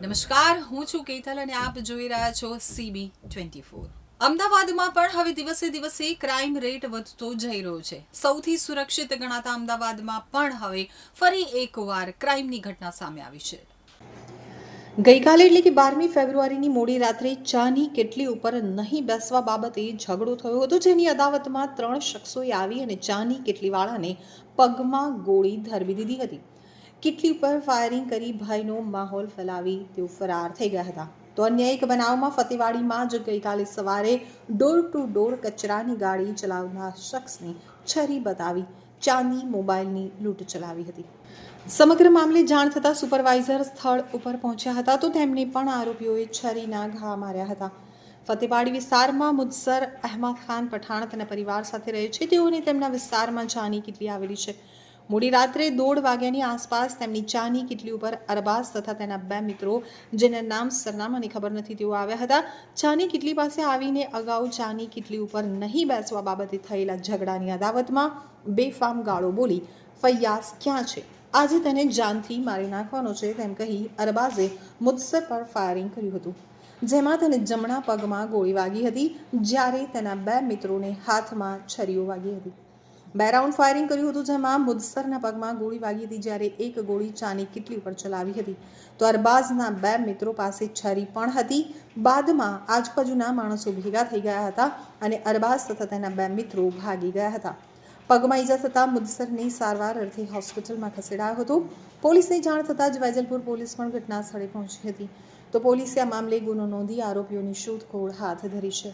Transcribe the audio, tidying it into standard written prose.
નમસ્કાર, હું છું કેતલ અને આપ જોઈ રહ્યા છો CB24। અમદાવાદમાં પણ હવે દિવસે દિવસે ક્રાઇમ રેટ વધતો જઈ રહ્યો છે। સૌથી સુરક્ષિત ગણાતા અમદાવાદમાં પણ હવે ફરી એકવાર ક્રાઇમની ઘટના સામે આવી છે। ગઈકાલે એટલે કે 12મી ફેબ્રુઆરીની મોડી રાત્રે ચાની કેટલી ઉપર નહીં બેસવા બાબતે ઝઘડો થયો હતો, જેની અદાવતમાં 3 શખ્સોએ આવી અને ચાની કેટલીવાળાને પગમાં ગોળી ધરબી દીધી હતી। કેટલી ઉપર ફાયરિંગ કરી ભયનો માહોલ ફેલાવી તેઓ ફરાર થઈ ગયા હતા। તો અન્ય એક બનાવમાં ફતેવાડીમાં જ ગઈકાલે સવારે ડોર ટુ ડોર કચરાની ગાડી ચલાવનાર શખ્સને છરી બતાવી ચાંદી મોબાઈલની લૂંટ ચલાવી હતી। સમગ્ર મામલે જાણ થતાં સુપરવાઇઝર સ્થળ ઉપર પહોંચ્યા હતા, તો તેમને પણ આરોપીઓએ છરીના ઘા માર્યા હતા। ફતેવાડી વિસ્તારમાં મુદસર અહેમદ ખાન પઠાણ તેના પરિવાર સાથે રહે છે। તેઓને તેમના વિસ્તારમાં ચાની કેટલી આવેલી છે। મોડી રાત્રે 1:30 વાગ્યાની આસપાસ તેમની ચાની કેટલી ઉપર અરબાઝ તથા તેના 2 મિત્રો, જેના નામ સરનામાની ખબર નથી, તેઓ આવ્યા હતા। ચાની કેટલી પાસે આવીને અગાઉ ચાની કેટલી ઉપર નહીં બેસવા બાબતે થયેલા ઝઘડાની અદાવતમાં બેફામ ગાળો બોલી ફૈયાઝ ક્યાં છે, આજે તેને જાનથી મારી નાખવાનો છે તેમ કહી અરબાઝે મુદસર પર ફાયરિંગ કર્યું હતું, જેમાં તેને જમણા પગમાં ગોળી વાગી હતી, જ્યારે તેના 2 મિત્રોને હાથમાં છરીઓ વાગી હતી। 2 રાઉન્ડ ફાયરિંગ કર્યું હતું, જેમાં મુદસરના પગમાં ગોળી વાગી હતી, જ્યારે એક ગોળી ચાની કેટલી ઉપર ચલાવી હતી। તો અરબાઝના 2 મિત્રો પાસે છરી પણ હતી। બાદમાં આજુબાજુના માણસો ભેગા થઈ ગયા હતા અને અરબાઝ તથા તેના 2 મિત્રો ભાગી ગયા હતા। પગમાં ઈજા થતાં મુદસરની સારવાર અર્થે હોસ્પિટલમાં ખસેડાયો હતો। પોલીસને જાણ થતાં જ વેજલપુર પોલીસ પણ ઘટના સ્થળે પહોંચી હતી। તો પોલીસે આ મામલે ગુનો નોંધી આરોપીઓની શોધખોળ હાથ ધરી છે।